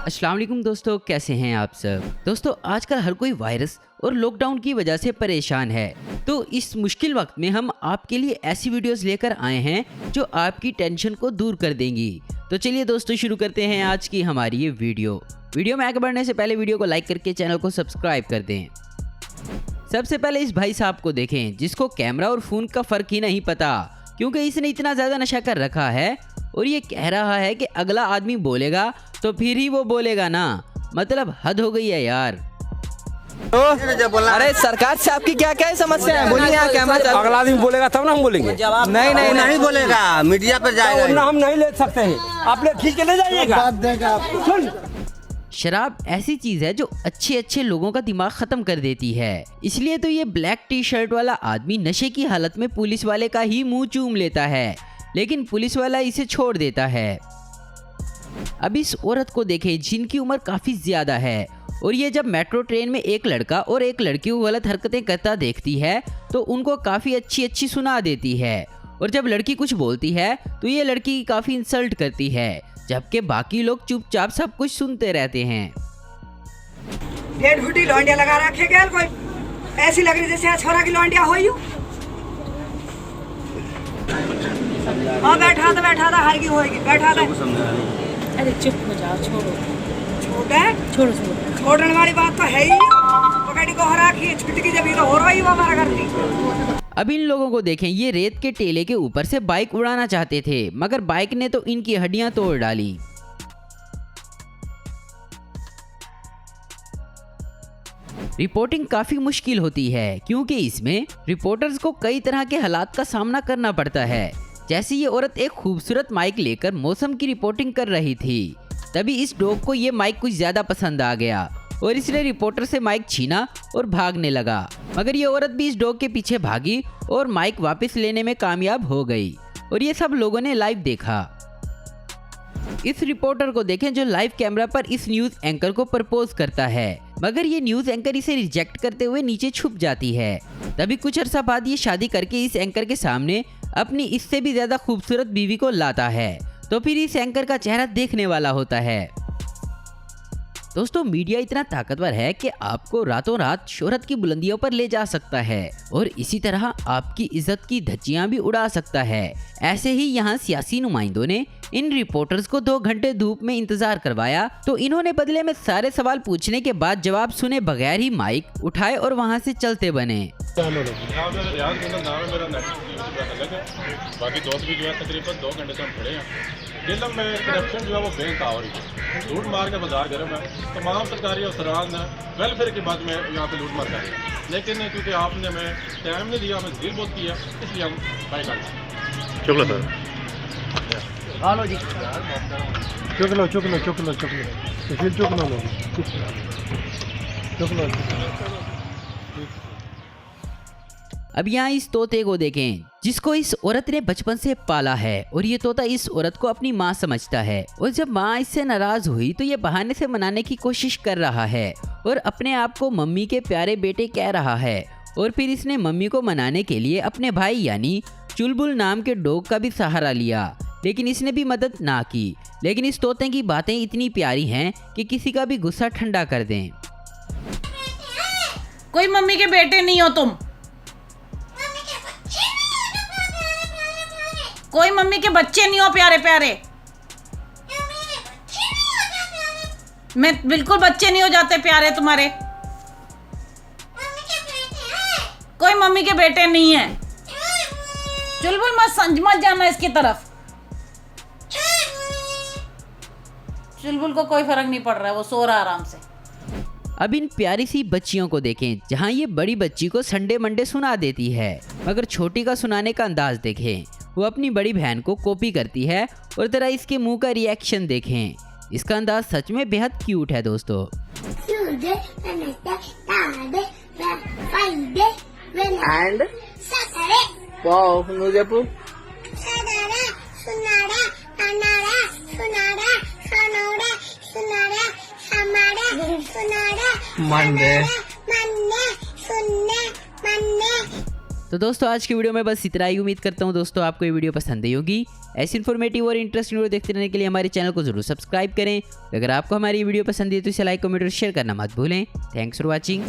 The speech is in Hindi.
अस्सलाम वालेकुम दोस्तों, कैसे हैं आप सब। दोस्तों आजकल हर कोई वायरस और लॉकडाउन की वजह से परेशान है, तो इस मुश्किल वक्त में हम आपके लिए ऐसी वीडियोस लेकर आए हैं जो आपकी टेंशन को दूर कर देंगी। तो चलिए दोस्तों शुरू करते हैं आज की हमारी ये वीडियो में आगे बढ़ने से पहले वीडियो को लाइक करके चैनल को सब्सक्राइब कर दें। सबसे पहले इस भाई साहब को देखें जिसको कैमरा और फोन का फर्क ही नहीं पता, क्योंकि इसने इतना ज़्यादा नशा कर रखा है और ये कह रहा है कि अगला आदमी बोलेगा तो फिर ही वो बोलेगा ना। मतलब हद हो गई है यार। अरे सरकार से आपकी क्या क्या समस्या है, बोलिए। यहाँ कैमरा अगला आदमी बोलेगा तब ना हम बोलेंगे। नहीं बोलेगा, मीडिया पर जाएगा ना, हम नहीं ले सकते हैं। आप लोग खींच के ले जाइएगा। सुन, शराब ऐसी चीज है जो अच्छे लोगों का दिमाग खत्म कर देती है, इसलिए तो ये ब्लैक टी शर्ट वाला आदमी नशे की हालत में पुलिस वाले का ही मुंह चूम लेता है, लेकिन पुलिस वाला इसे छोड़ देता है। अब इस औरत को देखें जिनकी उम्र काफी ज्यादा है, और ये जब मेट्रो ट्रेन में एक लड़का और एक लड़की को गलत हरकतें करता देखती है तो उनको काफी अच्छी सुना देती है, और जब लड़की कुछ बोलती है तो ये लड़की काफी इंसल्ट करती है, जबकि बाकी लोग चुपचाप सब कुछ सुनते रहते हैं। डेढ़ फुटी लौंडिया लगा रखे क्या कोई ऐसी लग रही जैसे छोरा की लौंडिया हो यू। हाँ बैठा था हर की होएगी, बैठा था। अरे चुप हो जाओ, छोड़ो। छोड़ने वाली बात तो है ही। पकड़ी को हरा की छुटकी जब ये तो हो रही हमारा घर की। अब इन लोगों को देखें, ये रेत के टेले के ऊपर से बाइक उड़ाना चाहते थे, मगर बाइक ने तो इनकी हड्डियां तोड़ डाली। रिपोर्टिंग काफी मुश्किल होती है, क्योंकि इसमें रिपोर्टर्स को कई तरह के हालात का सामना करना पड़ता है। जैसे ये औरत एक खूबसूरत माइक लेकर मौसम की रिपोर्टिंग कर रही थी, तभी इस डॉग को ये माइक कुछ ज्यादा पसंद आ गया और इसने रिपोर्टर से माइक छीना और भागने लगा, मगर ये औरत भी इस डॉग के पीछे भागी और माइक वापस लेने में कामयाब हो गई, और ये सब लोगों ने लाइव देखा। इस रिपोर्टर को देखें जो लाइव कैमरा पर इस न्यूज एंकर को प्रपोज करता है, मगर ये न्यूज एंकर इसे रिजेक्ट करते हुए नीचे छुप जाती है। तभी कुछ अरसा बाद ये शादी करके इस एंकर के सामने अपनी इससे भी ज्यादा खूबसूरत बीवी को लाता है, तो फिर इस एंकर का चेहरा देखने वाला होता है। दोस्तों मीडिया इतना ताकतवर है कि आपको रातों रात शोहरत की बुलंदियों पर ले जा सकता है, और इसी तरह आपकी इज्जत की धज्जियां भी उड़ा सकता है। ऐसे ही यहाँ सियासी नुमाइंदों ने इन रिपोर्टर्स को 2 घंटे धूप में इंतजार करवाया, तो इन्होंने बदले में सारे सवाल पूछने के बाद जवाब सुने बगैर ही माइक उठाए और वहाँ से चलते बने। बाकी दोस्त भी जो है तकरीबन 2 घंटे से हम खड़े हैं। दिल्ली में करप्शन जो है वो बेंता हो रही है, लूट मार के बाजार गर्म है। तमाम सरकारी अफसरान वेलफेयर के बाद में यहाँ पे लूट मार कर रहे हैं, लेकिन क्योंकि आपने हमें टाइम नहीं दिया, हमें दिल बहुत किया, इसलिए हम बाइक आए। चुक लो सर, हेलो जी, चुक लो। अब यहाँ इस तोते को देखें जिसको इस औरत ने बचपन से पाला है, और ये तोता इस औरत को अपनी माँ समझता है, और जब माँ इससे नाराज हुई तो ये बहाने से मनाने की कोशिश कर रहा है और अपने आप को मम्मी के प्यारे बेटे कह रहा है। और फिर इसने मम्मी को मनाने के लिए अपने भाई यानी चुलबुल नाम के डॉग का भी सहारा लिया, लेकिन इसने भी मदद ना की। लेकिन इस तोते की बातें इतनी प्यारी हैं कि किसी का भी गुस्सा ठंडा कर दें। कोई मम्मी के बेटे नहीं हो तुम, कोई मम्मी के बच्चे नहीं हो प्यारे प्यारे। मैं बिल्कुल बच्चे नहीं हो जाते प्यारे तुम्हारे, कोई मम्मी के बेटे नहीं है। चुलबुल मत जाना इसकी तरफ, चुलबुल को कोई फर्क नहीं पड़ रहा है, वो सो रहा आराम से। अब इन प्यारी सी बच्चियों को देखें जहाँ ये बड़ी बच्ची को संडे मंडे सुना देती है, मगर छोटी का सुनाने का अंदाज देखें, वो अपनी बड़ी बहन को कॉपी करती है, और जरा इसके मुंह का रिएक्शन देखें, इसका अंदाज सच में बेहद क्यूट है दोस्तों। तो तो दोस्तों आज की वीडियो में बस इतना ही। उम्मीद करता हूँ दोस्तों आपको ये वीडियो पसंद आई होगी। ऐसी इन्फॉर्मेटिव और इंटरेस्टिंग वीडियो देखते रहने के लिए हमारे चैनल को जरूर सब्सक्राइब करें। अगर आपको हमारी वीडियो पसंद है तो इसे लाइक कमेंट और शेयर करना मत भूलें। Thanks for watching.